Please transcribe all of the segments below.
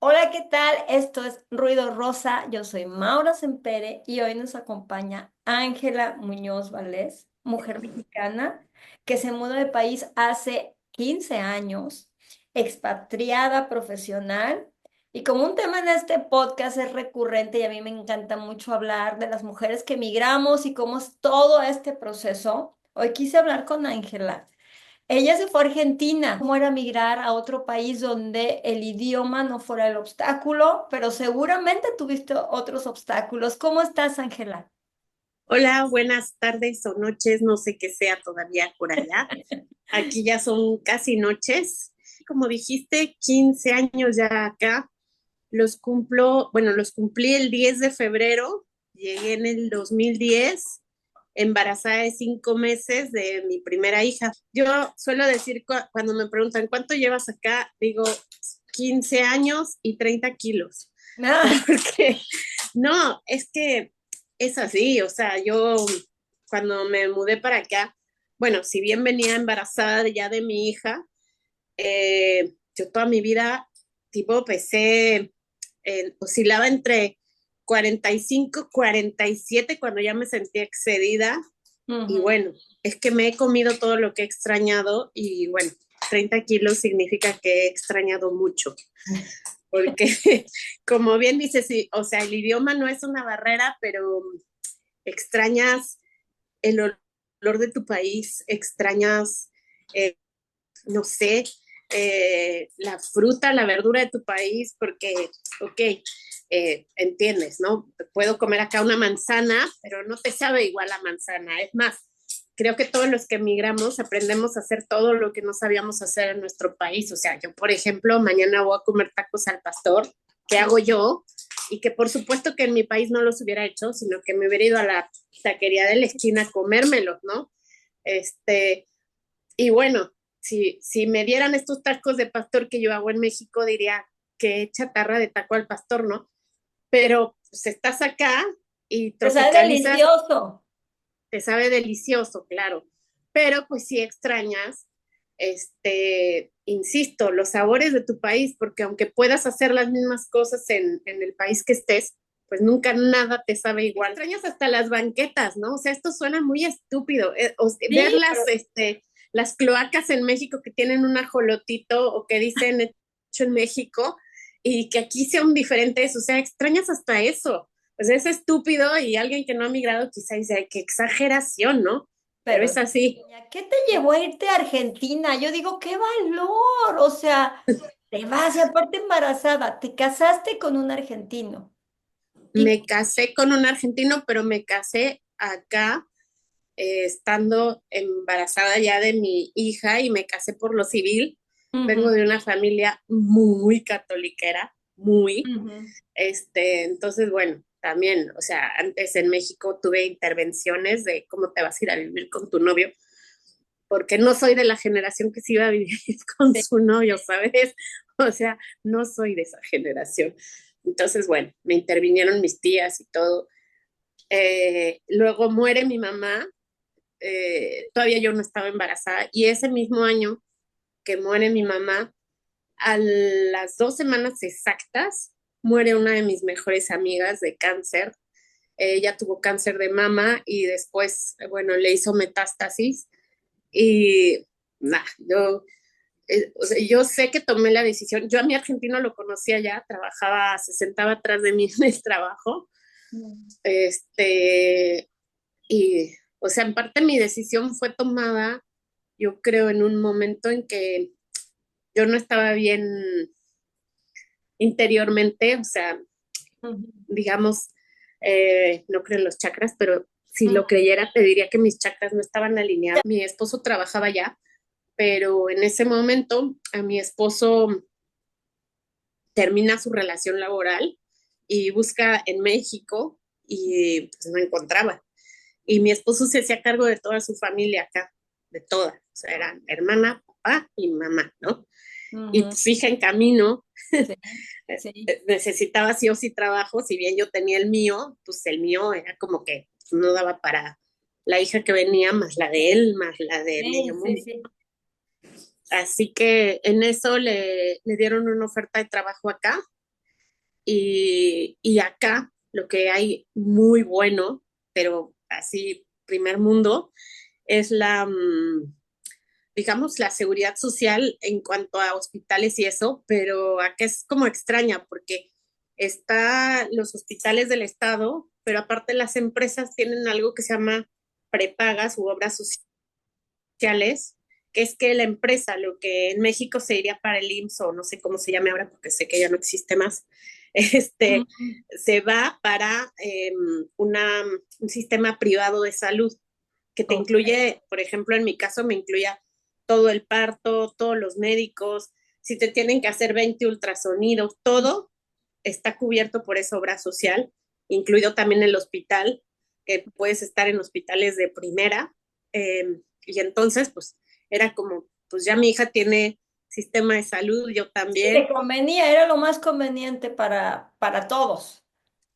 Hola, ¿qué tal? Esto es Ruido Rosa. Yo soy Maura Sempere y hoy nos acompaña Ángela Muñoz Valdés, mujer mexicana que se mudó de país hace 15 años, expatriada profesional. Y como un tema en este podcast es recurrente y a mí me encanta mucho hablar de las mujeres que emigramos y cómo es todo este proceso, hoy quise hablar con Ángela. Ella se fue a Argentina. ¿Cómo era migrar a otro país donde el idioma no fuera el obstáculo? Pero seguramente tuviste otros obstáculos. ¿Cómo estás, Ángela? Hola, buenas tardes o noches, no sé qué sea todavía por allá. Aquí ya son casi noches. Como dijiste, 15 años ya acá. Los cumplí el 10 de febrero, llegué en el 2010, embarazada de 5 meses de mi primera hija. Yo suelo decir cuando me preguntan cuánto llevas acá, digo 15 años y 30 kilos, Ah, porque no, es que es así, o sea, yo cuando me mudé para acá, bueno, si bien venía embarazada ya de mi hija, yo toda mi vida, tipo, pesé, oscilaba entre 45, 47 cuando ya me sentía excedida. Y ujú. bueno, es que me he comido todo lo que he extrañado y bueno, 30 kilos significa que he extrañado mucho. Porque, como bien dices, sí, o sea, el idioma no es una barrera, pero extrañas el olor de tu país, extrañas no sé, la fruta, la verdura de tu país, porque, ok, entiendes, ¿no? Puedo comer acá una manzana, pero no te sabe igual la manzana. Es más, creo que todos los que emigramos aprendemos a hacer todo lo que no sabíamos hacer en nuestro país. O sea, yo, por ejemplo, mañana voy a comer tacos al pastor, que hago yo, y que por supuesto que en mi país no los hubiera hecho, sino que me hubiera ido a la taquería de la esquina a comérmelos, ¿no? Este, y bueno, si me dieran estos tacos de pastor que yo hago en México, diría que chatarra de taco al pastor, ¿no? Pero pues estás acá y Te sabe tropicalizas, delicioso. te sabe delicioso, claro, pero pues sí extrañas, insisto, los sabores de tu país, porque aunque puedas hacer las mismas cosas en el país que estés, pues nunca nada te sabe igual. Extrañas hasta las banquetas, ¿no? O sea, esto suena muy estúpido. Ver Sí, pero las cloacas en México que tienen un ajolotito o que dicen hecho en México y que aquí sean diferentes, o sea, extrañas hasta eso. Pues es estúpido y alguien que no ha migrado quizá dice, "Ay, qué exageración, ¿no? Pero pero, es así. niña, ¿qué te llevó a irte a Argentina? Yo digo, qué valor. O sea, te vas y aparte embarazada, te casaste con un argentino. Y Me casé con un argentino, pero me casé acá, estando embarazada ya de mi hija y me casé por lo civil. Vengo ujú, de una familia muy catoliquera, muy. ujú. Entonces, bueno, también, o sea, antes en México tuve intervenciones de cómo te vas a ir a vivir con tu novio, porque no soy de la generación que se iba a vivir con Sí. su novio, ¿sabes? O sea, no soy de esa generación. Entonces, bueno, me intervinieron mis tías y todo. Luego muere mi mamá, todavía yo no estaba embarazada, y ese mismo año que muere mi mamá, a las 2 semanas exactas, muere una de mis mejores amigas de cáncer. Ella tuvo cáncer de mama y después, bueno, le hizo metástasis y nada, o sea, yo sé que tomé la decisión. Yo a mi argentino lo conocía ya, trabajaba, se sentaba atrás de mí en el trabajo. Mm. Este, y, o sea, en parte mi decisión fue tomada, yo creo, en un momento en que yo no estaba bien interiormente, o sea, Ujú, digamos, no creo en los chakras, pero si ujú. lo creyera, te diría que mis chakras no estaban alineados. Mi esposo trabajaba ya, pero en ese momento a mi esposo termina su relación laboral y busca en México y pues no encontraba. Y mi esposo se hacía cargo de toda su familia acá, de toda. O sea, eran hermana, papá y mamá, ¿no? Y Ujú. pues hija en camino, Sí, sí. necesitaba sí o sí trabajo, si bien yo tenía el mío, pues el mío era como que no daba para la hija que venía, más la de él, más la de Sí, medio sí, mundo. sí. Así que en eso le dieron una oferta de trabajo acá y acá lo que hay muy bueno, pero así primer mundo, es digamos, la seguridad social en cuanto a hospitales y eso, pero acá es como extraña porque está los hospitales del Estado, pero aparte las empresas tienen algo que se llama prepagas u obras sociales, que es que la empresa, lo que en México se diría para el IMSS o no sé cómo se llame ahora porque sé que ya no existe más, Ujú. se va para un sistema privado de salud que te Ok. incluye, por ejemplo, en mi caso me incluía todo el parto, todos los médicos, si te tienen que hacer 20 ultrasonidos, todo está cubierto por esa obra social, incluido también el hospital, que puedes estar en hospitales de primera. Y entonces, pues, era como, pues ya mi hija tiene sistema de salud, yo Sí, le también. convenía, era lo más conveniente para todos.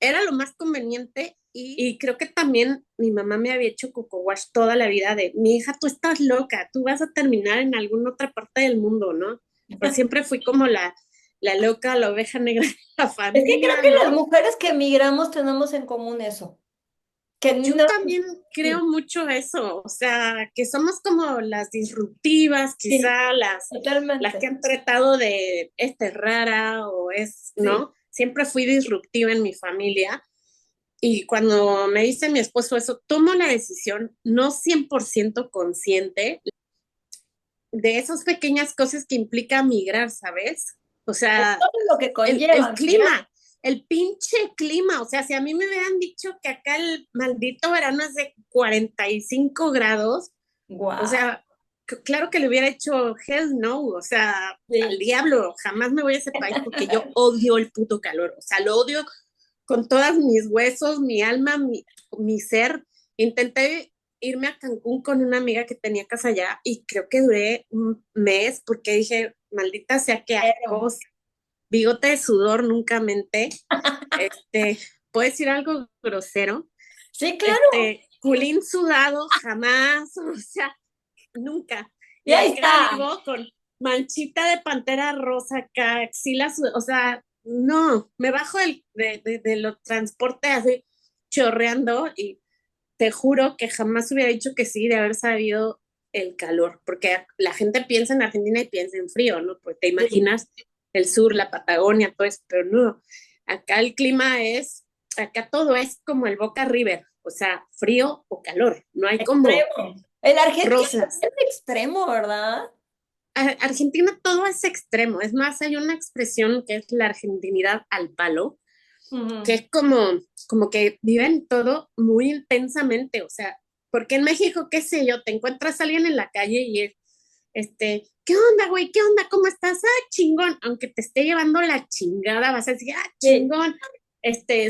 Era lo más conveniente y creo que también mi mamá me había hecho coco wash toda la vida de, mi hija, tú estás loca, tú vas a terminar en alguna otra parte del mundo, ¿no? Pero siempre fui como la loca, la oveja negra de la Es que creo familia, que las ¿no? mujeres que emigramos tenemos en común eso, que Yo no, también creo sí, mucho eso, o sea, que somos como las disruptivas, sí, quizá las que totalmente, han tratado de, esta es rara o es, sí. ¿no? Siempre fui disruptiva en mi familia. Y cuando me dice mi esposo eso, tomo la decisión no 100% consciente de esas pequeñas cosas que implica migrar, ¿sabes? O De sea, todo lo que el conlleva migrar. clima, el pinche clima, o sea, si a mí me hubieran dicho que acá el maldito verano es de 45 grados, o Guau. sea, claro que le hubiera hecho hell no, o sea, al Sí. diablo, jamás me voy a ese país porque yo odio el puto calor, o sea, lo odio con todos mis huesos, mi alma, mi ser. Intenté irme a Cancún con una amiga que tenía casa allá y creo que duré un mes porque dije, maldita sea, qué Pero, asco, bigote de sudor, nunca menté. Este, ¿puedo decir algo grosero? sí, claro. Culín sudado, jamás, o sea, nunca. Y Y ahí acá está. vivo con manchita de pantera rosa acá, axilas, o sea, no, me bajo de los transportes así chorreando y te juro que jamás hubiera dicho que sí de haber sabido el calor, porque la gente piensa en Argentina y piensa en frío, ¿no? Pues te Sí. imaginas el sur, la Patagonia, todo eso, pero no, acá el clima es, acá todo es como el Boca River, o sea, frío o calor, no hay como Extremo. El argentino rosas. es extremo, ¿verdad? Argentina todo es extremo, es más, hay una expresión que es la argentinidad al palo, que Ujú. es como que viven todo muy intensamente, o sea, porque en México, qué sé yo, te encuentras a alguien en la calle y es, ¿qué onda, güey? ¿Qué onda? ¿Cómo estás? Ah, chingón, aunque te esté llevando la chingada, vas a decir, ah, Sí. chingón,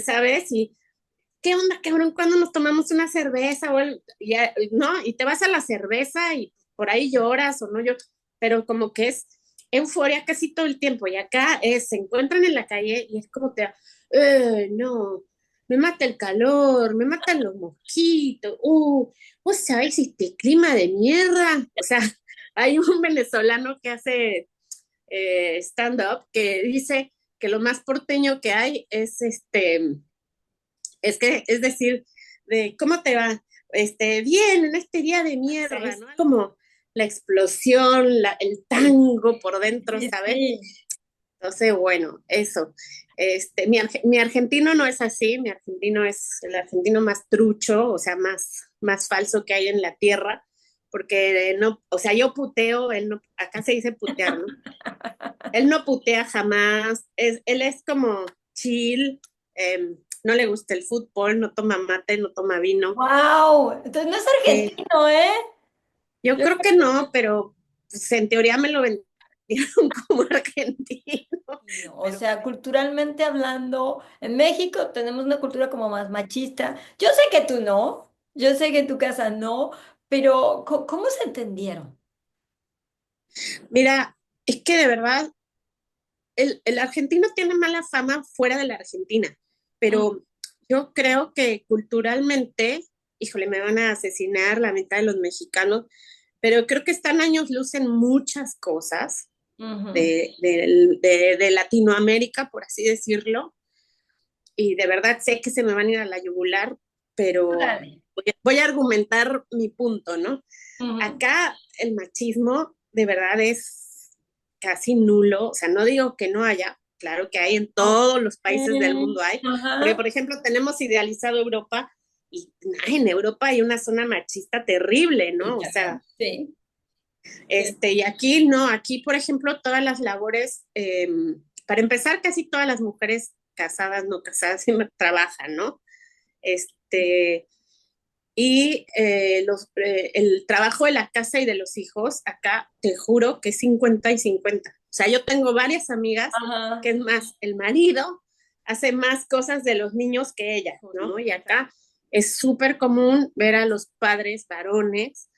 ¿sabes? Y, ¿qué onda, cabrón? ¿Cuándo nos tomamos una cerveza? ¿no? Y te vas a la cerveza y por ahí lloras o no lloras, pero como que es euforia casi todo el tiempo. Y acá se encuentran en la calle y es como no, me mata el calor, me matan los mosquitos, vos sabés este clima de mierda. O sea, hay un venezolano que hace stand-up que dice que lo más porteño que hay es es decir, de cómo te va, bien en este día de mierda, Sí, ¿no? Como la explosión, el sí, tango por dentro, sí, ¿sabes? sí. Entonces, bueno, eso. Mi argentino no es así, mi argentino es el argentino más trucho, o sea, más falso que hay en la tierra, porque no, o sea, yo puteo, él no, acá se dice putear, ¿no? Él no putea jamás, él es como chill, no le gusta el fútbol, no toma mate, no toma vino. Wow. Entonces no es Eh, argentino, ¿eh? yo Yo creo que no, pero pues, en teoría me lo vendieron como argentino. no, o Pero sea, culturalmente hablando, en México tenemos una cultura como más machista. Yo sé que tú no, yo sé que en tu casa no, pero ¿cómo se entendieron? mira, es que de verdad el argentino tiene mala fama fuera de la Argentina, Mm, pero yo creo que culturalmente, híjole, me van a asesinar la mitad de los mexicanos, pero creo que están años luz en muchas cosas ujú. de Latinoamérica, por así decirlo. y de verdad sé que se me van a ir a la yugular, pero Órale. voy a argumentar mi punto, ¿no? Ujú. Acá el machismo de verdad es casi nulo, o sea, no digo que no haya, claro que hay en Ok. todos los países del mundo hay, porque Ajá. por ejemplo tenemos idealizado Europa y en Europa hay una zona machista terrible, Sí, ¿no? O sea, cañón. Sí, sí. y aquí no, aquí por ejemplo todas las labores, para empezar casi todas las mujeres casadas, no casadas, siempre trabajan, ¿no? Este, el trabajo de la casa y de los hijos, acá te juro que es 50 y 50. O sea, yo tengo varias amigas que Ajá. es más, el marido hace más cosas de los niños que ella, ¿no? Y acá es súper común ver a los padres varones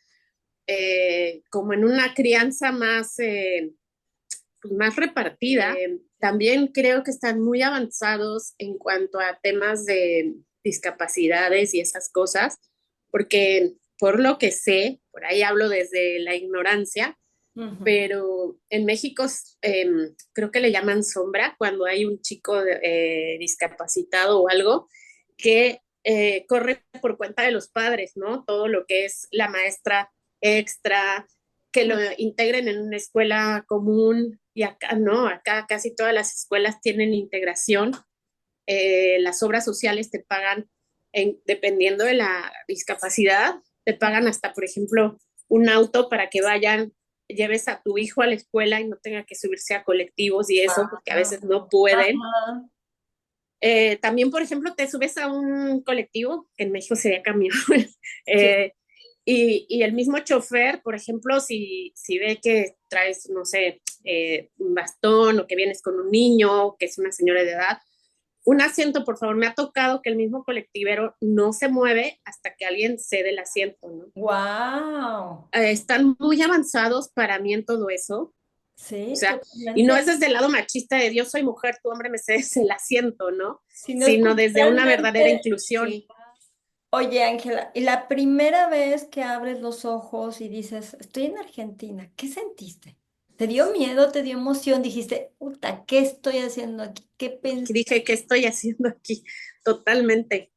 como en una crianza más, pues más repartida. También creo que están muy avanzados en cuanto a temas de discapacidades y esas cosas, porque por lo que sé, por ahí hablo desde la ignorancia, Ujú. pero en México creo que le llaman sombra cuando hay un chico discapacitado o algo que corre por cuenta de los padres, ¿no? Todo lo que es la maestra extra, que lo integren en una escuela común y acá no, acá casi todas las escuelas tienen integración. Las obras sociales te pagan, dependiendo de la discapacidad, te pagan hasta, por ejemplo, un auto para que vayan, lleves a tu hijo a la escuela y no tenga que subirse a colectivos y eso, porque a veces no Wow. pueden. Ajá. También, por ejemplo, te subes a un colectivo, que en México sería camión, Sí. eh, y el mismo chofer, por ejemplo, si ve que traes, no sé, un bastón o que vienes con un niño, que es una señora de edad, un asiento, por favor. Me ha tocado que el mismo colectivero no se mueve hasta que alguien cede el asiento, ¿no? Wow. Están muy avanzados para mí en todo eso. O Sí, sea, y no totalmente. es desde el lado machista de Dios soy mujer, tu hombre me cedes el asiento, ¿no? Sino es Sino desde una verdadera culturalmente. inclusión. Sí. Oye, Ángela, y la primera vez que abres los ojos y dices, estoy en Argentina, ¿qué sentiste? ¿Te dio miedo? ¿Te dio emoción? Dijiste, puta, ¿qué estoy haciendo aquí? ¿Qué Que pensé? dije, ¿qué estoy haciendo aquí? Totalmente.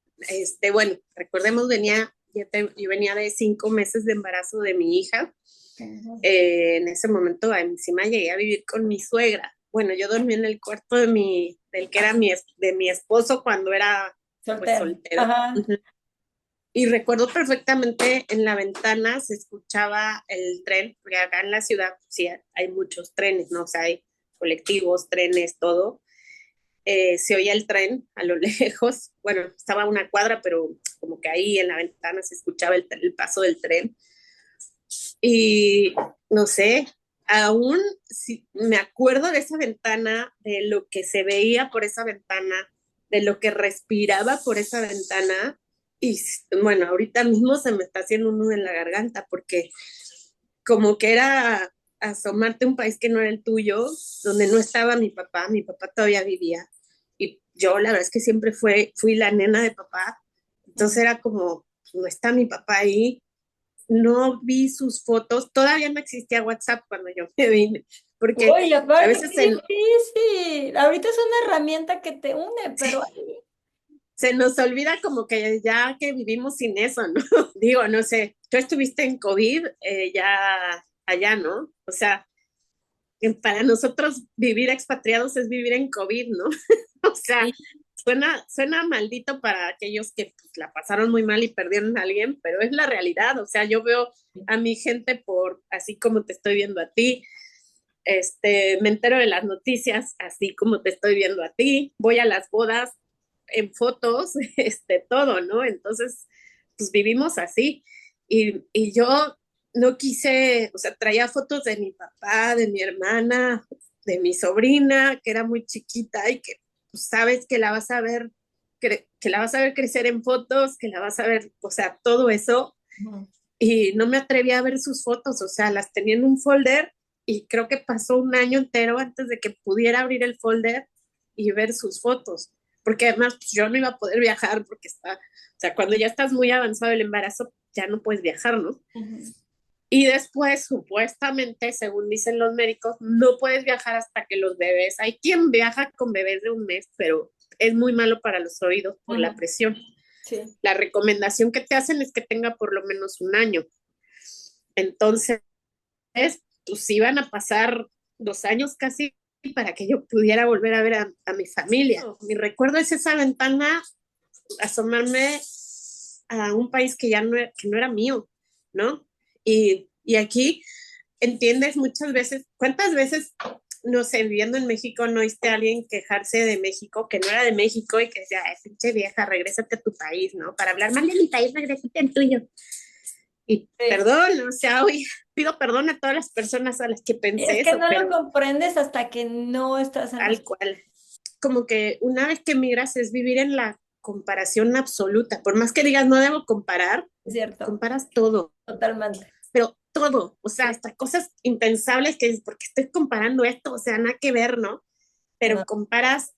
Bueno, recordemos, yo venía de 5 meses de embarazo de mi hija. Ujú. En ese momento encima llegué a vivir con mi suegra. Bueno, yo dormí en el cuarto del que era de mi esposo cuando era pues Soltero. soltero. Ajá. Uh-huh. Y recuerdo perfectamente en la ventana se escuchaba el tren, porque acá en la ciudad sí hay muchos trenes, ¿no? O sea, hay colectivos, trenes, todo. Se oía el tren a lo lejos. Bueno, estaba a una cuadra, pero como que ahí en la ventana se escuchaba el paso del tren. Y no sé, aún si me acuerdo de esa ventana, de lo que se veía por esa ventana, de lo que respiraba por esa ventana. Y bueno, ahorita mismo se me está haciendo un nudo en la garganta porque como que era asomarte a un país que no era el tuyo, donde no estaba mi papá todavía vivía. Y yo la verdad es que siempre fui la nena de papá, entonces Ujú. era como, no está mi papá ahí, no vi sus fotos, todavía no existía WhatsApp cuando yo me vine, porque Uy, a aparte, veces qué difícil. Ahorita es una herramienta que te une, pero se nos olvida como que ya que vivimos sin eso, ¿no? Digo, no sé, tú estuviste en COVID ya allá, ¿no? O sea, para nosotros vivir expatriados es vivir en COVID, ¿no? O sea, sí. suena maldito para aquellos que pues, la pasaron muy mal y perdieron a alguien, pero es la realidad. O sea, yo veo a mi gente así como te estoy viendo a ti, me entero de las noticias así como te estoy viendo a ti, voy a las bodas en fotos, todo, ¿no? Entonces, pues vivimos así. Y yo no quise, o sea, traía fotos de mi papá, de mi hermana, de mi sobrina, que era muy chiquita y que pues, sabes que la vas a ver, que la vas a ver crecer en fotos, que la vas a ver, o sea, todo eso. Ujú. Y no me atreví a ver sus fotos, o sea, las tenía en un folder y creo que pasó un año entero antes de que pudiera abrir el folder y ver sus fotos, porque además pues, yo no iba a poder viajar porque o sea, cuando ya estás muy avanzado el embarazo, ya no puedes viajar, ¿no? Ujú. Y después, supuestamente, según dicen los médicos, no puedes viajar hasta que los bebés, hay quien viaja con bebés de un mes, pero es muy malo para los oídos por la Ujú. presión. Sí. La recomendación que te hacen es que tenga por lo menos un año. Entonces, pues iban a pasar 2 años casi para que yo pudiera volver a ver a mi familia. Mi recuerdo es esa ventana, asomarme a un país que no era mío, ¿no? Y aquí entiendes muchas veces, ¿cuántas veces, no sé, viviendo en México, no oíste a alguien quejarse de México, que no era de México y que decía, ay, pinche vieja, regrésate a tu país, ¿no? Para hablar mal de mi país, regrésate al tuyo. Y Sí. perdón, o sea, hoy pido perdón a todas las personas a las que Y es pensé que eso, no lo pero comprendes hasta que no estás en los... tal cual. Como que una vez que migras es vivir en la comparación absoluta. Por más que digas no debo comparar, Es cierto, comparas todo, totalmente. pero todo, o sea, Sí. hasta cosas impensables que es porque estoy comparando esto, o sea, nada que ver, ¿no? Pero No. comparas,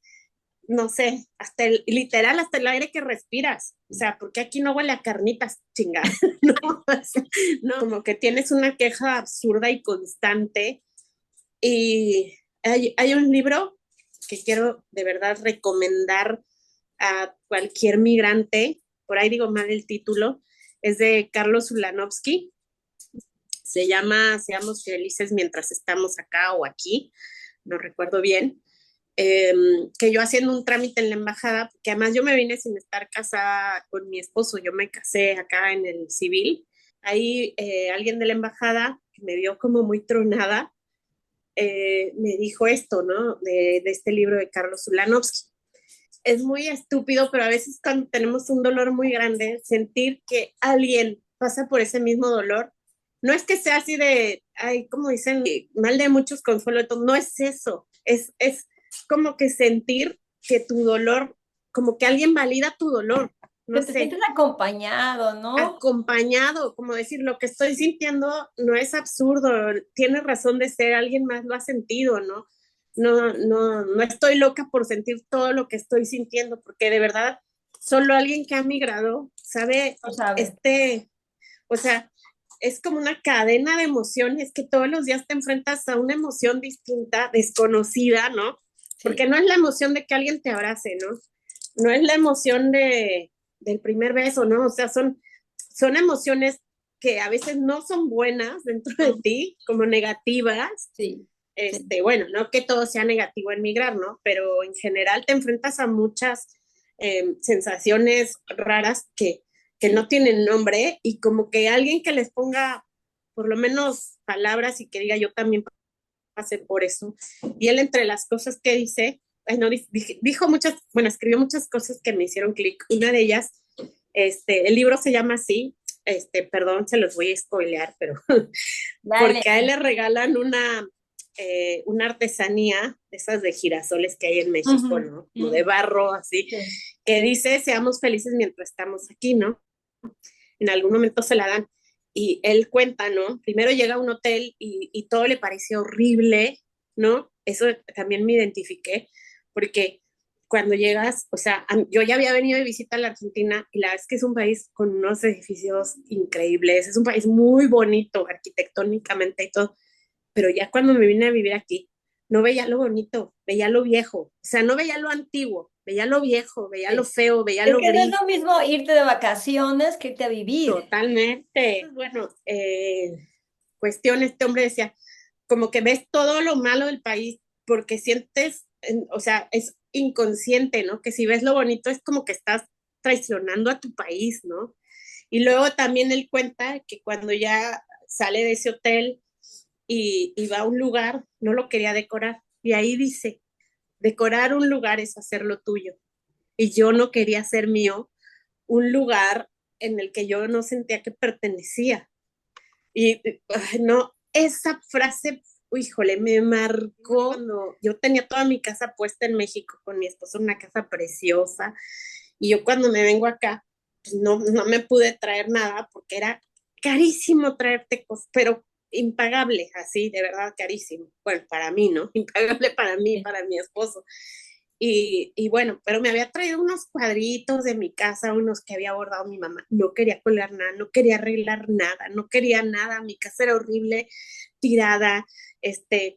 no sé, hasta literal, hasta el aire que respiras. O sea, porque aquí no huele a carnitas, chingada, ¿no? O sea, no, como que tienes una queja absurda y constante. Y hay un libro que quiero de verdad recomendar a cualquier migrante, por ahí digo mal el título, es de Carlos Ulanovsky, se llama Seamos felices mientras estamos acá o aquí, no recuerdo bien, eh, que yo haciendo un trámite en la embajada, porque además yo me vine sin estar casada con mi esposo, yo me casé acá en el civil, ahí alguien de la embajada que me vio como muy tronada, me dijo esto, ¿no? De este libro de Carlos Ulanovsky. Es muy estúpido, pero a veces cuando tenemos un dolor muy grande, sentir que alguien pasa por ese mismo dolor, no es que sea así de, ay, como dicen, mal de muchos consuelo, no es eso, es como que sentir que tu dolor, como que alguien valida tu dolor, Que no te sé, sientes acompañado, ¿no? acompañado, como decir, lo que estoy sintiendo no es absurdo, tiene razón de ser, alguien más lo ha sentido, ¿no? No estoy loca por sentir todo lo que estoy sintiendo, porque de verdad, solo alguien que ha migrado sabe, Lo sabe. o sea, es como una cadena de emociones que todos los días te enfrentas a una emoción distinta, desconocida, ¿no? Sí. Porque no es la emoción de que alguien te abrace, ¿no? No es la emoción del primer beso, ¿no? O sea, son emociones que a veces no son buenas dentro de Mm. ti, como negativas. Sí, sí. Bueno, no que todo sea negativo en migrar, ¿no? Pero en general te enfrentas a muchas sensaciones raras que no tienen nombre y como que alguien que les ponga por lo menos palabras y que diga yo también pasé por eso. Y él entre las cosas que dice, no, dijo muchas, bueno, escribió muchas cosas que me hicieron clic. Una de ellas, el libro se llama así, perdón, se los voy a spoilear, pero Dale. porque a él le regalan una artesanía de esas de girasoles que hay en México, Ujú, ¿no? Como de ujú. barro, así, Sí. que dice, seamos felices mientras estamos aquí, ¿no? En algún momento se la dan. Y él cuenta, ¿no? Primero llega a un hotel y todo le pareció horrible, ¿no? Eso también me identifiqué, porque cuando llegas, o sea, yo ya había venido de visita a la Argentina y la verdad es que es un país con unos edificios increíbles, es un país muy bonito arquitectónicamente y todo, pero ya cuando me vine a vivir aquí, no veía lo bonito, veía lo viejo, o sea, no veía lo antiguo, veía lo viejo, veía lo Sí. feo, veía Es lo que no es gris. lo mismo irte de vacaciones que irte a vivir. Totalmente. Bueno, cuestión, este hombre decía, como que ves todo lo malo del país porque sientes, o sea, es inconsciente, ¿no? Que si ves lo bonito es como que estás traicionando a tu país, ¿no? Y luego también él cuenta que cuando ya sale de ese hotel y va a un lugar, no lo quería decorar. Y ahí dice, decorar un lugar es hacerlo tuyo. Y yo no quería hacer mío un lugar en el que yo no sentía que pertenecía. Y no, esa frase, híjole, me marcó cuando yo tenía toda mi casa puesta en México con mi esposo, una casa preciosa, y yo cuando me vengo acá, pues no me pude traer nada porque era carísimo traerte cosas, pero impagable, así, de verdad carísimo. Bueno, para mí, ¿no? Impagable para mí, Sí. para mi esposo. Y bueno, pero me había traído unos cuadritos de mi casa, unos que había bordado mi mamá. No quería colgar nada, no quería arreglar nada, no quería nada. Mi casa era horrible, tirada.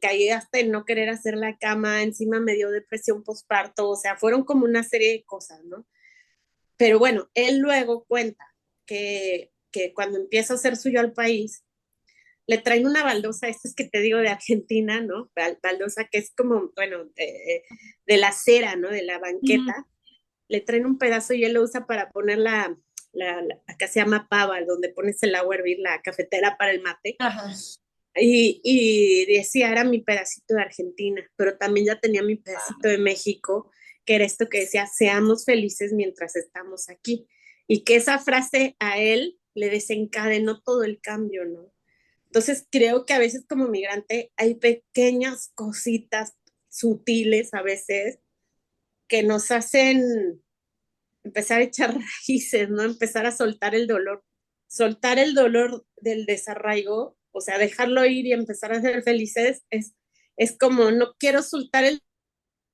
caí hasta en no querer hacer la cama, encima me dio depresión postparto, o sea, fueron como una serie de cosas, ¿no? Pero bueno, él luego cuenta que cuando empieza a hacer suyo al país, le traen una baldosa, esto es que te digo de Argentina, ¿no? Baldosa que es como, bueno, de la cera, ¿no? De la Ujú. banqueta, le traen un pedazo y él lo usa para poner acá se llama pava, donde pones el agua a hervir, la cafetera para el mate. Ajá. Y decía, era mi pedacito de Argentina, pero también ya tenía mi pedacito de México, que era esto que decía, seamos felices mientras estamos aquí. Y que esa frase a él le desencadenó todo el cambio, ¿no? Entonces creo que a veces como migrante hay pequeñas cositas sutiles a veces que nos hacen empezar a echar raíces, ¿no? Empezar a soltar el dolor del desarraigo, o sea, dejarlo ir y empezar a ser felices, es como, no quiero soltar el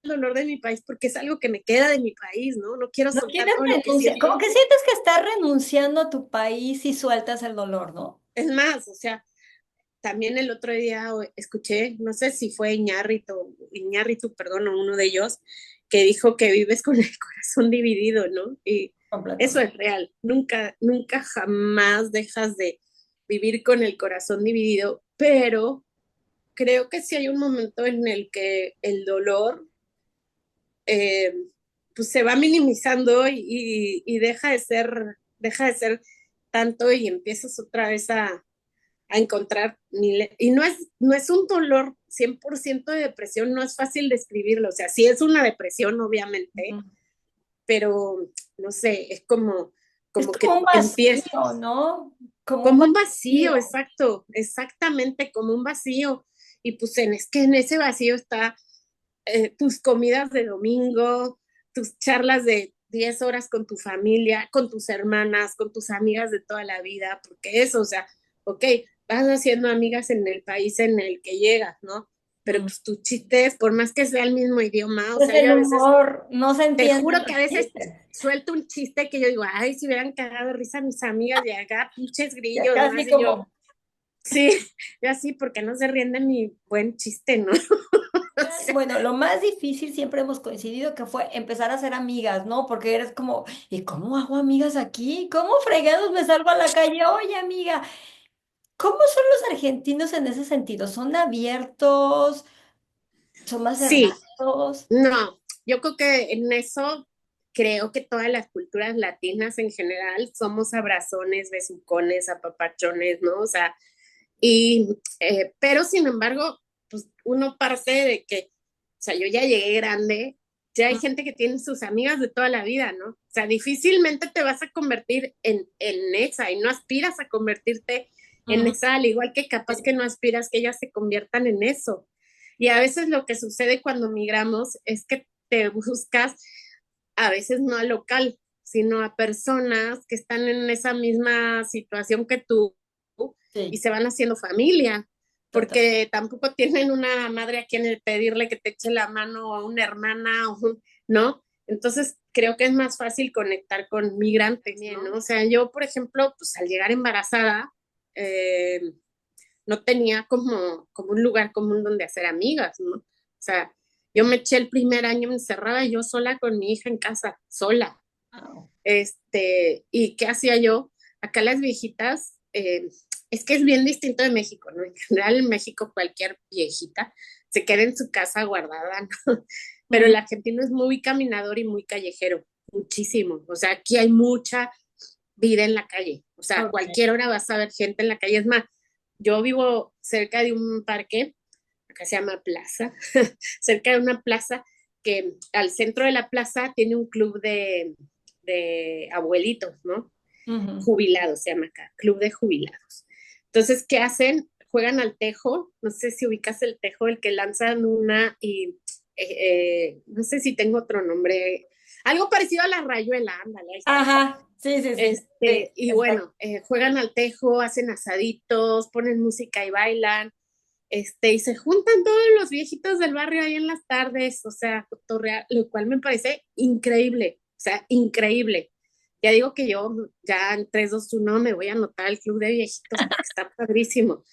dolor de mi país porque es algo que me queda de mi país, ¿no? No quiero No soltar quieres todo lo que renunciar, siento. como que sientes que estás renunciando a tu país y sueltas el dolor, ¿no? Es más, o sea, también el otro día escuché, no sé si fue Iñárritu, perdón, o uno de ellos, que dijo que vives con el corazón dividido, ¿no? Y eso Completamente. es real. Nunca, nunca jamás dejas de vivir con el corazón dividido, pero creo que sí hay un momento en el que el dolor eh, pues se va minimizando y deja de ser tanto y empiezas otra vez a encontrar, y no es un dolor 100% de depresión, no es fácil describirlo, o sea, sí es una depresión, obviamente, Ujú. pero no sé, es Es como como que un empieza, vacío, ¿no? Como un como un vacío, vacío. exacto, exactamente, como un vacío, y pues es que en ese vacío está tus comidas de domingo, tus charlas de 10 horas con tu familia, con tus hermanas, con tus amigas de toda la vida, porque eso, o sea, ok, vas haciendo amigas en el país en el que llegas, ¿no? Pero Mm. pues tus chistes, por más que sea el mismo idioma, o Pues sea, yo el a veces, humor, no se te entienden juro que los a veces chistes. suelto un chiste que yo digo, ay, si hubieran cagado de risa mis amigas y acá pinches Ya grillos, ¿no? casi Así yo, como, sí, yo así, porque no se ríen de mi buen chiste, ¿no? O sea, bueno, lo más difícil siempre hemos coincidido que fue empezar a ser amigas, ¿no? Porque eres como, ¿y cómo hago amigas aquí? ¿Cómo fregados me salgo a la calle? Oye, amiga, ¿cómo son los argentinos en ese sentido? ¿Son abiertos? ¿Son más sí, cerrados? no, yo creo que en eso creo que todas las culturas latinas en general somos abrazones, besucones, apapachones, ¿no? O sea, pero sin embargo, pues uno parte de que, o sea, yo ya llegué grande, ya hay gente que tiene sus amigas de toda la vida, ¿no? O sea, difícilmente te vas a convertir en esa y no aspiras a convertirte en Ujú. esa, al igual que capaz que no aspiras que ellas se conviertan en eso. Y a veces lo que sucede cuando migramos es que te buscas a veces no al local, sino a personas que están en esa misma situación que tú y Sí, se van haciendo familia, total. porque tampoco tienen una madre a quien pedirle que te eche la mano a una hermana, ¿no? Entonces creo que es más fácil conectar con migrantes, ¿no? O sea, yo, por ejemplo, pues al llegar embarazada, eh, no tenía como un lugar común donde hacer amigas, ¿no? O sea, yo me eché el primer año encerrada yo sola con mi hija en casa, sola. Wow. ¿Y qué hacía yo? Acá las viejitas, es que es bien distinto de México, ¿no? En general en México cualquier viejita se queda en su casa guardada, ¿no? Pero Ujú. el argentino es muy caminador y muy callejero, muchísimo. O sea, aquí hay mucha vida en la calle. O sea, a Ok. cualquier hora vas a ver gente en la calle. Es más, yo vivo cerca de un parque, acá se llama Plaza, cerca de una plaza que al centro de la plaza tiene un club de abuelitos, ¿no? Ujú. Jubilados se llama acá, club de jubilados. Entonces, ¿qué hacen? Juegan al tejo, no sé si ubicas el tejo, el que lanzan una y no sé si tengo otro nombre, algo parecido a la rayuela, ándale, ahí está. Ajá, sí, sí, sí. Sí, Y está. bueno, juegan al tejo, hacen asaditos, ponen música y bailan, y se juntan todos los viejitos del barrio ahí en las tardes, o sea, cotorrear, lo cual me parece increíble, o sea, increíble. Ya digo que yo ya en 3, 2, 1 me voy a anotar al club de viejitos porque está padrísimo.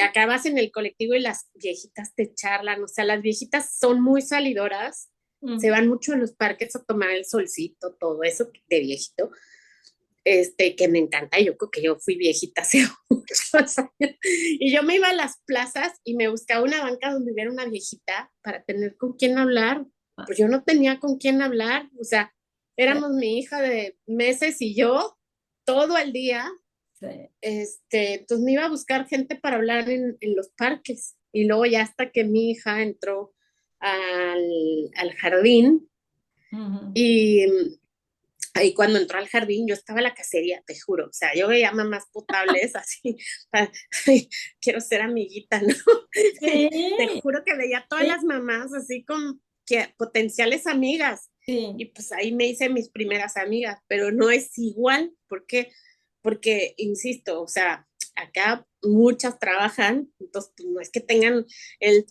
Acá vas en el colectivo y las viejitas te charlan, o sea, las viejitas son muy salidoras, se Mm. van mucho a los parques a tomar el solcito, todo eso de viejito, que me encanta. Yo creo que yo fui viejita hace muchos años. Y yo me iba a las plazas y me buscaba una banca donde hubiera una viejita para tener con quién hablar. Ah, Pues yo no tenía con quién hablar. O sea, sí, éramos mi hija de meses y yo todo el día. sí. Entonces me iba a buscar gente para hablar en los parques. Y luego ya hasta que mi hija entró al jardín Ujú. y ahí cuando entró al jardín yo estaba en la cacería, te juro. O sea, yo veía mamás potables así, ay, quiero ser amiguita, ¿no? Te Sí, juro que veía todas sí, las mamás así con que, potenciales amigas. Y sí. pues ahí me hice mis primeras amigas, pero no es igual. ¿Por qué? Porque, insisto, o sea, acá muchas trabajan, entonces pues, no es que tengan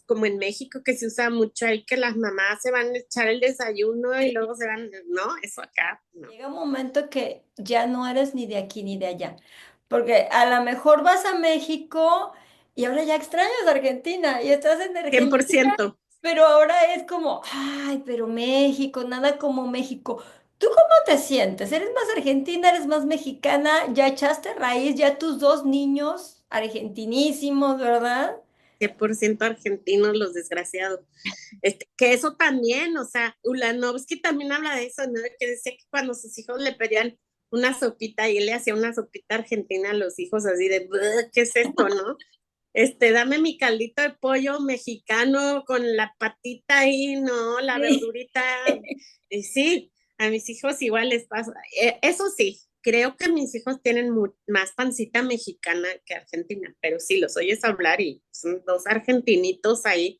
como en México que se usa mucho ahí que las mamás se van a echar el desayuno y luego se van, no, eso acá, no. Llega un momento que ya no eres ni de aquí ni de allá, porque a lo mejor vas a México y ahora ya extrañas Argentina y estás en cien por Argentina, ciento pero ahora es como, ay, pero México, nada como México. ¿Tú cómo te sientes? ¿Eres más argentina, eres más mexicana? ¿Ya echaste raíz? ¿Ya tus dos niños argentinísimos, verdad? 100% argentinos los desgraciados. Que eso también, o sea, Ulanovsky también habla de eso, ¿no? Que decía que cuando sus hijos le pedían una sopita y él le hacía una sopita argentina a los hijos así de, ¿qué es esto, no? Dame mi caldito de pollo mexicano con la patita ahí, ¿no? La Sí. verdurita. Y sí, a mis hijos igual les pasa. Eso sí, creo que mis hijos tienen más pancita mexicana que argentina, pero sí, los oyes hablar y son dos argentinitos ahí.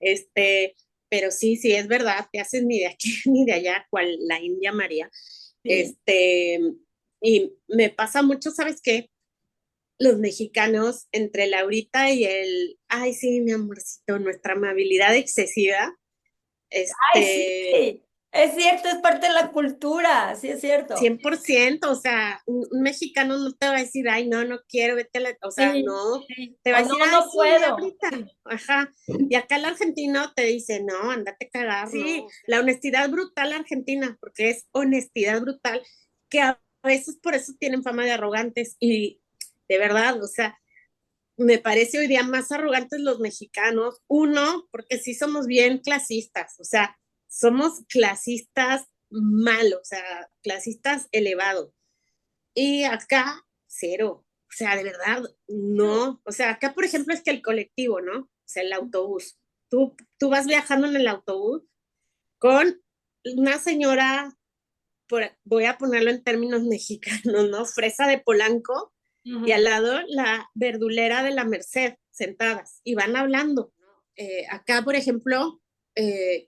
Este, pero sí, sí, es verdad, te haces ni de aquí ni de allá, cual la India María. Sí. Y me pasa mucho, ¿sabes qué? Los mexicanos, entre Laurita y ay, sí, mi amorcito, nuestra amabilidad excesiva, Ay, sí, es cierto, es parte de la cultura, sí es cierto. 100%, o sea, un mexicano no te va a decir, ay, no, no quiero, vete a o sea, Sí, no, sí. te va O a no, decir, ay, no sí, puedo. Laurita, Sí. ajá, y acá el argentino te dice, no, andate a cagar, sí, no, la honestidad brutal argentina, porque es honestidad brutal, que a veces por eso tienen fama de arrogantes, y de verdad, o sea, me parece hoy día más arrogantes los mexicanos. Uno, porque sí somos bien clasistas, o sea, somos clasistas malos, o sea, clasistas elevados. Y acá, cero. O sea, de verdad, no. O sea, acá, por ejemplo, es que el colectivo, ¿no? O sea, el autobús. Tú vas viajando en el autobús con una señora, voy a ponerlo en términos mexicanos, ¿no? Fresa de Polanco, y al Ujú. lado la verdulera de la Merced, sentadas, y van hablando. Acá, por ejemplo,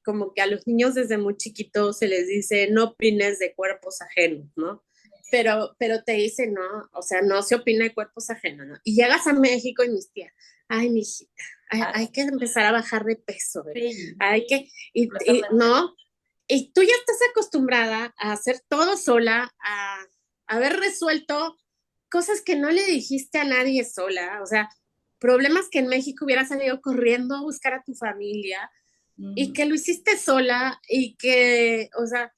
como que a los niños desde muy chiquitos se les dice no opines de cuerpos ajenos, ¿no? Pero te dicen, no, o sea, no se opina de cuerpos ajenos, ¿no? Y llegas a México y mis tías, ay, mi hijita, Ah, hay que empezar a bajar de peso, ¿verdad? sí, Hay que, completamente. no, y tú ya estás acostumbrada a hacer todo sola, a haber resuelto cosas que no le dijiste a nadie sola, o sea, problemas que en México hubieras salido corriendo a buscar a tu familia y Ujú. que lo hiciste sola y que, o sea,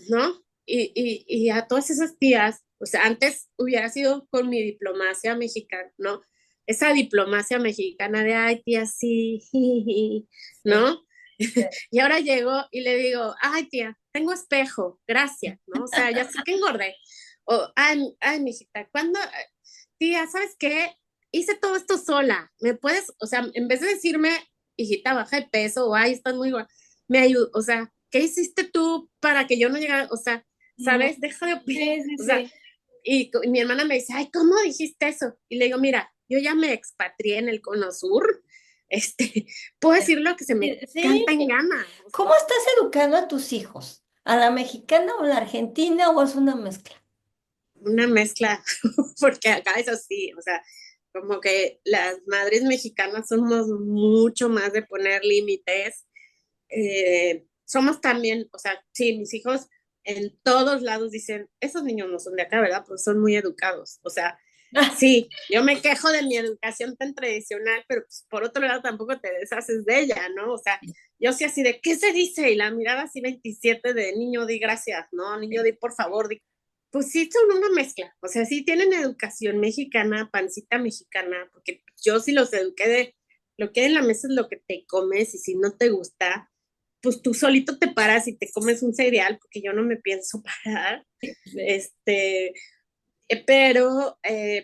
¿no? Y a todas esas tías, o sea, antes hubiera sido con mi diplomacia mexicana, ¿no? Esa diplomacia mexicana de, ay, tía, sí, Sí, ¿no? Y ahora llego y le digo, ay, tía, tengo espejo, gracias, ¿no? O sea, ya sé que engordé. O, ay, mijita, ¿cuándo? Tía, ¿sabes qué? Hice todo esto sola. ¿Me puedes, o sea, en vez de decirme, hijita, baja de peso, o ay, estás muy guapa, me ayuda, o sea, ¿qué hiciste tú para que yo no llegara? O sea, mm, ¿sabes? Deja de opinar. sí, sí, O sea, sí. y mi hermana me dice, ay, ¿cómo dijiste eso? Y le digo, mira, yo ya me expatrié en el Cono Sur, este, puedo decir lo que se me Sí. canta en gana. O sea, ¿Cómo estás educando a tus hijos? ¿A la mexicana o a la argentina o es una mezcla? una mezcla, porque acá eso sí, o sea, como que las madres mexicanas somos mucho más de poner límites. Somos también, o sea, sí, mis hijos en todos lados dicen, esos niños no son de acá, ¿verdad? Pues son muy educados. O sea, Sí, yo me quejo de mi educación tan tradicional, pero pues, por otro lado tampoco te deshaces de ella, ¿no? O sea, yo sí así de, ¿qué se dice? Y la mirada así 27 de niño, di gracias, ¿no? Niño, di por favor, di. Pues sí, son una mezcla. O sea, sí tienen educación mexicana, pancita mexicana, porque yo sí los eduqué de lo que hay en la mesa es lo que te comes y si no te gusta, pues tú solito te paras y te comes un cereal, porque yo no me pienso parar. Sí. Este, pero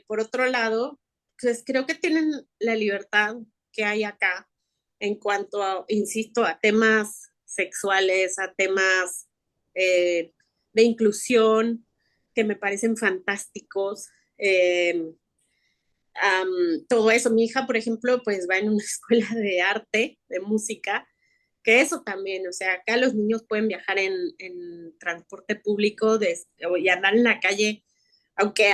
por otro lado, pues creo que tienen la libertad que hay acá en cuanto a, insisto, a temas sexuales, a temas eh, de inclusión que me parecen fantásticos. Eh, Todo eso, mi hija, por ejemplo, pues va en una escuela de arte, de música, que eso también, o sea, acá los niños pueden viajar en transporte público y andar en la calle, aunque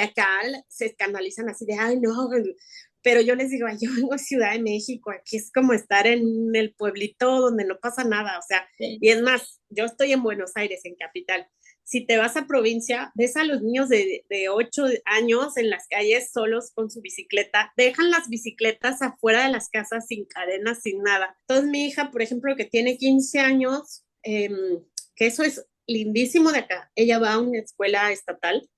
acá se escandalizan así de, ay, no, pero yo les digo, ay, yo vengo a Ciudad de México, aquí es como estar en el pueblito donde no pasa nada, o sea, Sí. y es más, yo estoy en Buenos Aires, en capital. Si te vas a provincia, ves a los niños de 8 años en las calles solos con su bicicleta, dejan las bicicletas afuera de las casas sin cadenas, sin nada. Entonces mi hija, por ejemplo, que tiene 15 años, que eso es lindísimo de acá, ella va a una escuela estatal,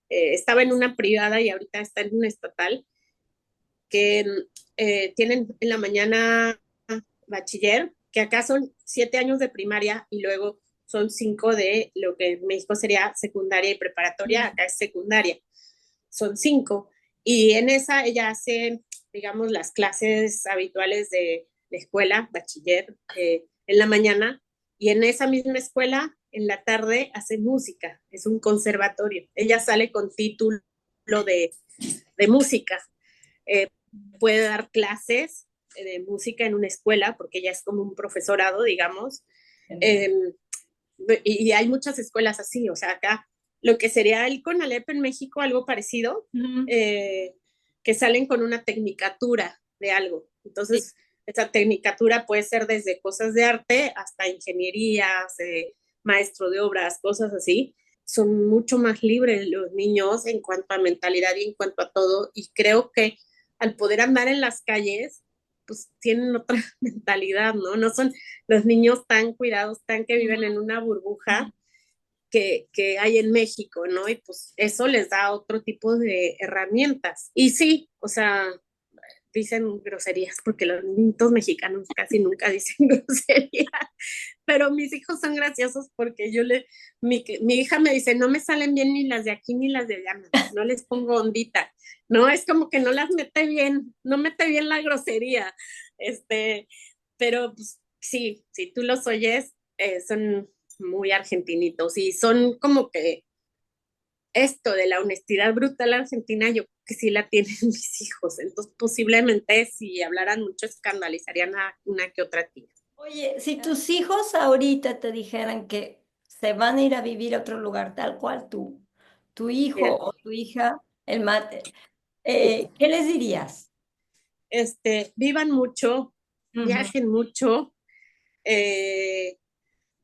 estaba en una privada y ahorita está en una estatal, que tienen en la mañana bachiller, que acá son 7 años de primaria y luego son 5 de lo que en México sería secundaria y preparatoria, acá es secundaria, son 5. Y en esa ella hace, digamos, las clases habituales de la escuela, bachiller, en la mañana, y en esa misma escuela, en la tarde, hace música, es un conservatorio. Ella sale con título de música, eh, puede dar clases de música en una escuela, porque ella es como un profesorado, digamos, Genial. eh, y hay muchas escuelas así, o sea, acá lo que sería el CONALEP en México, algo parecido, Ujú. eh, que salen con una tecnicatura de algo. Sí. Entonces, esa tecnicatura puede ser desde cosas de arte hasta ingenierías, maestro de obras, cosas así. Son mucho más libres los niños en cuanto a mentalidad y en cuanto a todo. Y creo que al poder andar en las calles, pues tienen otra mentalidad, ¿no? No son los niños tan cuidados, tan que viven en una burbuja que hay en México, ¿no? Y pues eso les da otro tipo de herramientas. Y sí, o sea, dicen groserías porque los niños mexicanos casi nunca dicen groserías, pero mis hijos son graciosos porque mi hija me dice, no me salen bien ni las de aquí ni las de allá, no les pongo ondita, no, es como que no las mete bien, no mete bien la grosería, este, pero pues, sí, si tú los oyes, son muy argentinitos y son como que esto de la honestidad brutal argentina, yo creo que sí la tienen mis hijos, entonces posiblemente si hablaran mucho escandalizarían a una que otra tía. Oye, si tus hijos ahorita te dijeran que se van a ir a vivir a otro lugar, tal cual tú, tu hijo Mira, o tu hija, el mate, ¿qué les dirías? vivan mucho, Ujú. viajen mucho. Eh,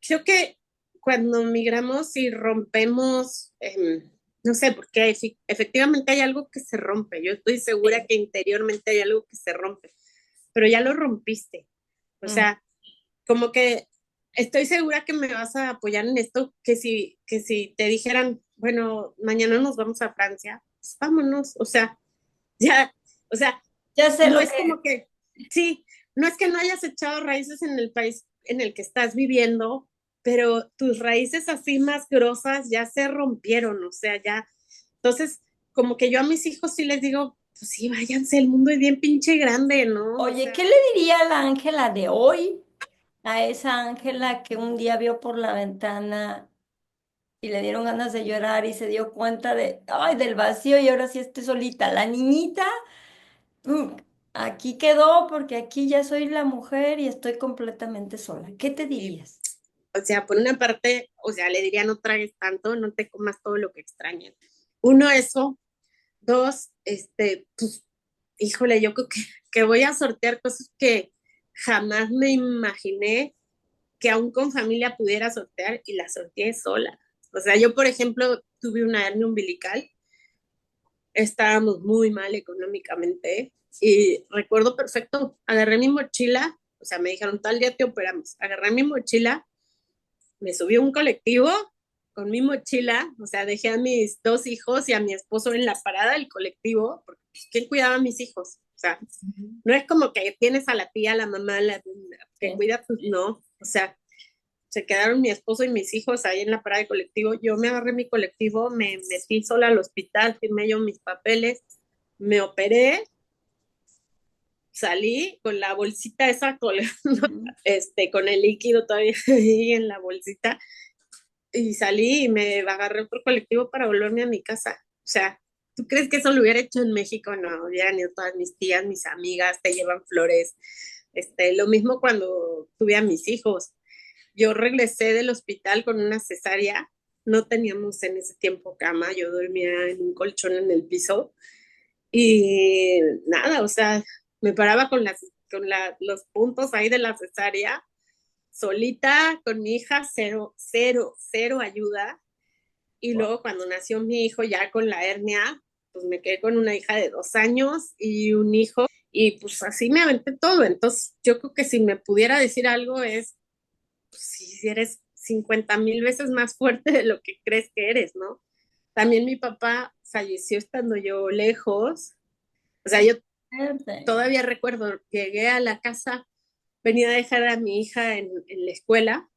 Creo que cuando migramos y rompemos, no sé, porque efectivamente hay algo que se rompe. Yo estoy segura Sí. que interiormente hay algo que se rompe, pero ya lo rompiste. O Ujú. sea, como que estoy segura que me vas a apoyar en esto, que si te dijeran, bueno, mañana nos vamos a Francia, pues vámonos. O sea, ya, o sea, Ya sé no lo es que... como que, sí, no es que no hayas echado raíces en el país en el que estás viviendo, pero tus raíces así más grosas ya se rompieron, o sea, ya. Entonces, como que yo a mis hijos sí les digo, pues sí, váyanse, el mundo es bien pinche grande, ¿no? O Oye, sea, ¿qué le diría a la Ángela de hoy a esa Ángela que un día vio por la ventana y le dieron ganas de llorar y se dio cuenta de, ay, del vacío y ahora sí estoy solita? La niñita, mm, aquí quedó porque aquí ya soy la mujer y estoy completamente sola. ¿Qué te y, dirías? o sea, por una parte, o sea, le diría no tragues tanto, no te comas todo lo que extrañas. Uno, eso. Dos, pues, híjole, yo creo que voy a sortear cosas que jamás me imaginé que aún con familia pudiera sortear y la sorteé sola. O sea, yo, por ejemplo, tuve una hernia umbilical estábamos muy mal económicamente y recuerdo perfecto, agarré mi mochila, o sea, me dijeron tal día te operamos, agarré mi mochila, me subí a un colectivo con mi mochila, o sea, dejé a mis dos hijos y a mi esposo en la parada del colectivo, porque pues, ¿quién cuidaba a mis hijos? O sea, no es como que tienes a la tía, a la mamá, que Sí. cuida, pues no, o sea, se quedaron mi esposo y mis hijos ahí en la parada de colectivo. Yo me agarré mi colectivo, me metí sola al hospital, firmé yo mis papeles, me operé, salí con la bolsita esa colgando, Ujú. con el líquido todavía ahí en la bolsita, y salí y me agarré por colectivo para volverme a mi casa. O sea, ¿tú crees que eso lo hubiera hecho en México? No, hubieran ido todas mis tías, mis amigas, te llevan flores. Lo mismo cuando tuve a mis hijos. Yo regresé del hospital con una cesárea, no teníamos en ese tiempo cama, yo dormía en un colchón en el piso y nada, o sea, me paraba los puntos ahí de la cesárea, solita con mi hija, cero, cero, cero ayuda. Y Wow. luego cuando nació mi hijo ya con la hernia, pues me quedé con una hija de 2 años y un hijo y pues así me aventé todo. Entonces yo creo que si me pudiera decir algo es pues, si eres 50,000 veces más fuerte de lo que crees que eres, ¿no? También mi papá falleció estando yo lejos. O sea, yo Fuerte. todavía recuerdo, llegué a la casa, venía a dejar a mi hija en la escuela.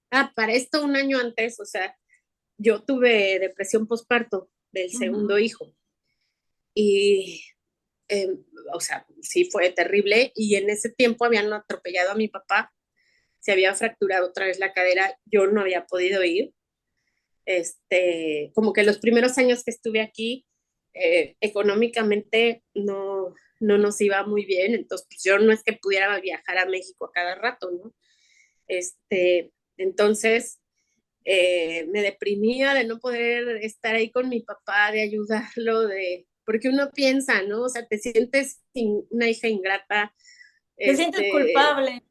Ah, para esto un año antes, o sea, yo tuve depresión postparto del Ujú. segundo hijo. Y, eh, o sea, sí fue terrible. Y en ese tiempo habían atropellado a mi papá, se había fracturado otra vez la cadera, yo no había podido ir. Como que los primeros años que estuve aquí, económicamente no nos iba muy bien, entonces pues, yo no es que pudiera viajar a México a cada rato, ¿no? Entonces me deprimía de no poder estar ahí con mi papá, de ayudarlo, porque uno piensa, ¿no? O sea, te sientes una hija ingrata, Te sientes este, culpable,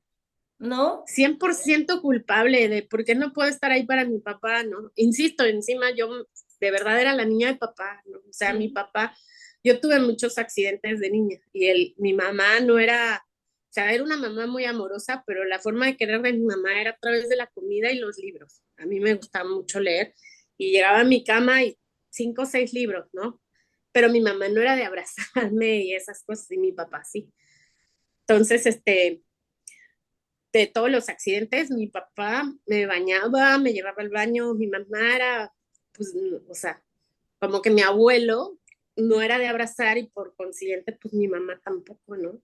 ¿no? 100% culpable de por qué no puedo estar ahí para mi papá, ¿no? Insisto, encima yo de verdad era la niña de papá, ¿no? O sea, mi Sí. papá, yo tuve muchos accidentes de niña y mi mamá no era, o sea, era una mamá muy amorosa, pero la forma de querer de mi mamá era a través de la comida y los libros. A mí me gustaba mucho leer y llegaba a mi cama y 5 o 6 libros, ¿no? Pero mi mamá no era de abrazarme y esas cosas y mi papá sí. Entonces, de todos los accidentes, mi papá me bañaba, me llevaba al baño, mi mamá era, pues, o sea, como que mi abuelo no era de abrazar y por consiguiente, pues mi mamá tampoco, ¿no?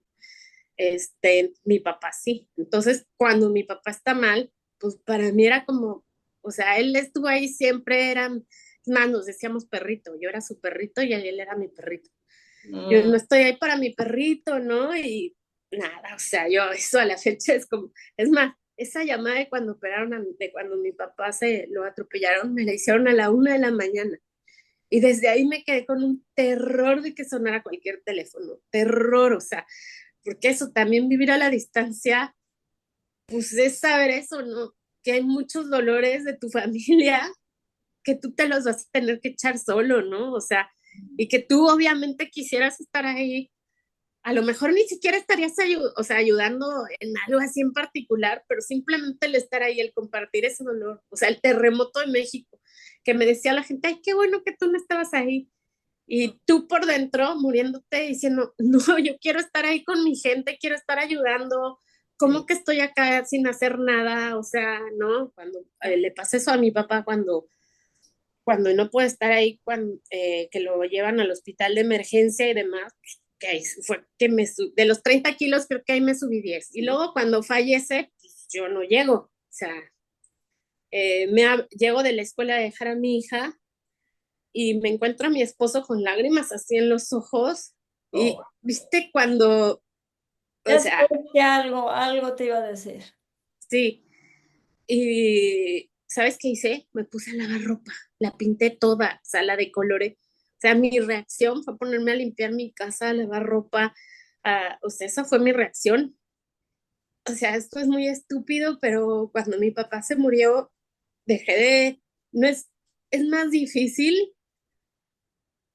Mi papá sí. Entonces, cuando mi papá está mal, pues para mí era como, o sea, él estuvo ahí siempre, más nos decíamos perrito, yo era su perrito y él era mi perrito. Yo Mm. no estoy ahí para mi perrito, ¿no? Y nada, o sea, yo eso a la fecha es como, es más, esa llamada de cuando operaron, de cuando mi papá se lo atropellaron, me la hicieron a la 1 de la mañana. Y desde ahí me quedé con un terror de que sonara cualquier teléfono, terror, o sea, porque eso también vivir a la distancia, pues es saber eso, ¿no? Que hay muchos dolores de tu familia que tú te los vas a tener que echar solo, ¿no? O sea, y que tú obviamente quisieras estar ahí, a lo mejor ni siquiera estarías o sea, ayudando en algo así en particular, pero simplemente el estar ahí, el compartir ese dolor, o sea, el terremoto de México, que me decía la gente, ay, qué bueno que tú no estabas ahí, y tú por dentro muriéndote diciendo, no, yo quiero estar ahí con mi gente, quiero estar ayudando, ¿cómo Sí. que estoy acá sin hacer nada? O sea, ¿no? Cuando le pasé eso a mi papá, cuando no puede estar ahí, que lo llevan al hospital de emergencia y demás, que ahí fue que de los 30 kilos creo que ahí me subí 10. Y luego cuando fallece, pues yo no llego. O sea, llego de la escuela a dejar a mi hija y me encuentro a mi esposo con lágrimas así en los ojos. Y, Oh. viste, cuando, o Ya sea, sabes que algo te iba a decir. sí. Y ¿sabes qué hice? Me puse a lavar ropa, la pinté toda, o sea, la decoloré. O sea, mi reacción fue ponerme a limpiar mi casa, a lavar ropa. O sea, esa fue mi reacción. O sea, esto es muy estúpido, pero cuando mi papá se murió, dejé de... No es más difícil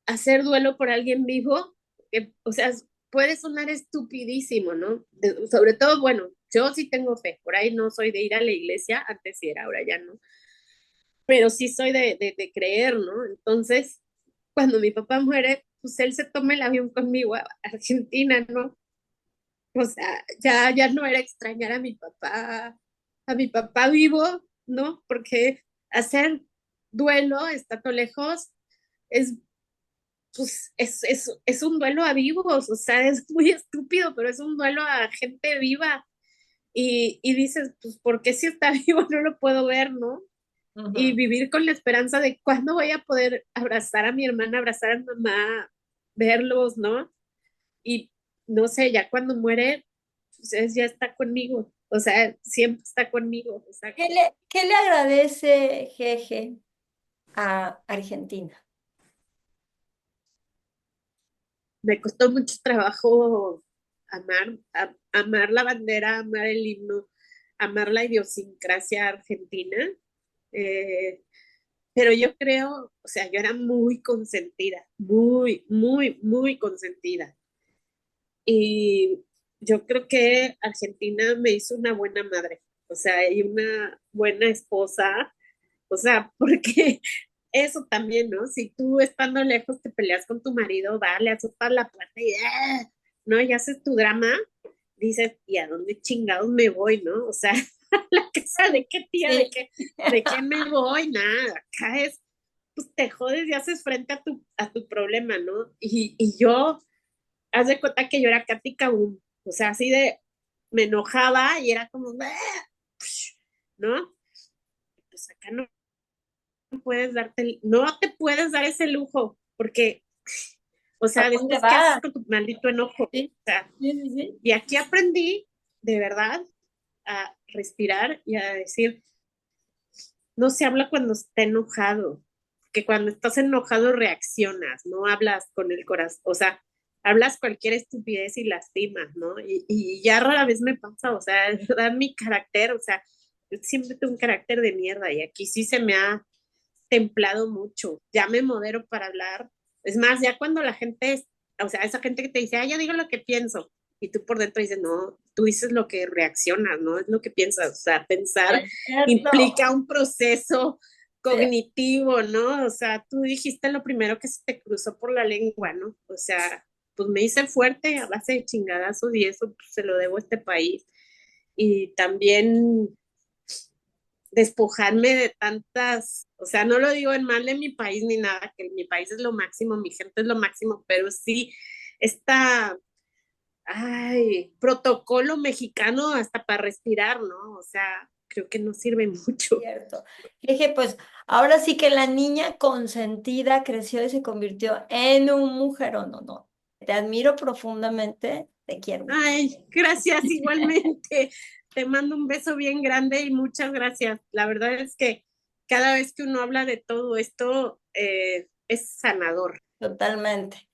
hacer duelo por alguien vivo, que, o sea, puede sonar estupidísimo, ¿no? Sobre todo, bueno, yo sí tengo fe, por ahí no soy de ir a la iglesia, antes sí era, ahora ya no, pero sí soy de creer, ¿no? Entonces, cuando mi papá muere, pues él se toma el avión conmigo a Argentina, ¿no? O sea, ya no era extrañar a mi papá vivo, ¿no? Porque hacer duelo estando lejos es, pues, es un duelo a vivos, o sea, es muy estúpido, pero es un duelo a gente viva. Y dices, pues, ¿por qué si está vivo no lo puedo ver, no? Y Ujú. vivir con la esperanza de cuándo voy a poder abrazar a mi hermana, abrazar a mi mamá, verlos, ¿no? Y no sé, ya cuando muere, pues ya está conmigo, o sea, siempre está conmigo, o sea, ¿Qué le agradece Jeje a Argentina? me costó mucho trabajo amar la bandera, amar el himno, amar la idiosincrasia argentina, eh, pero yo creo, o sea, yo era muy consentida, muy consentida. Y yo creo que Argentina me hizo una buena madre, o sea, y una buena esposa, o sea, porque eso también, ¿no? Si tú estando lejos te peleas con tu marido, va, le azotas la puerta y, ¿no? Y haces tu drama, dices, ¿y a dónde chingados me voy, no? O sea, ¿a la casa de qué tía, Sí. de qué me voy? Nada, acá es, pues te jodes y haces frente a tu problema, ¿no? Y yo, haz de cuenta que yo era Katy Kabum, o sea, así de, me enojaba y era como, ¿no? Pues acá puedes darte, no te puedes dar ese lujo, porque, o ¿A sea, dónde después, ¿qué haces vas? con tu maldito enojo? O Sí, sea, sí, sí, sí. y aquí aprendí, de verdad, a respirar y a decir, no se habla cuando está enojado, que cuando estás enojado reaccionas, no hablas con el corazón, o sea, hablas cualquier estupidez y lastimas, ¿no? Y ya rara vez me pasa, o sea, es verdad mi carácter, o sea, yo siempre tengo un carácter de mierda y aquí sí se me ha templado mucho, ya me modero para hablar. Es más, ya cuando la gente, o sea, esa gente que te dice, ah, yo digo lo que pienso, y tú por dentro dices, no, tú dices lo que reaccionas, no es lo que piensas, o sea, pensar Es cierto. implica un proceso Sí. cognitivo, ¿no? O sea, tú dijiste lo primero que se te cruzó por la lengua, ¿no? O sea, pues me hice fuerte a base de chingadazos y eso pues, se lo debo a este país. Y también despojarme de tantas, o sea, no lo digo en mal de mi país ni nada, que mi país es lo máximo, mi gente es lo máximo, pero sí, esta, ay, protocolo mexicano hasta para respirar, ¿no? O sea, creo que no sirve mucho. Cierto. Dije, pues ahora sí que la niña consentida creció y se convirtió en un mujerón, no, no. Te admiro profundamente, te quiero mucho. Ay, gracias igualmente. Te mando un beso bien grande y muchas gracias. La verdad es que cada vez que uno habla de todo esto, es sanador. Totalmente.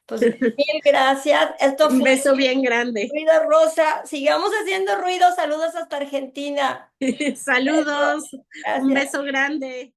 Pues mil gracias. Esto Un fue beso bien grande. Ruido Rosa. Sigamos haciendo ruido. Saludos hasta Argentina. Besos. Saludos, un Gracias. beso grande.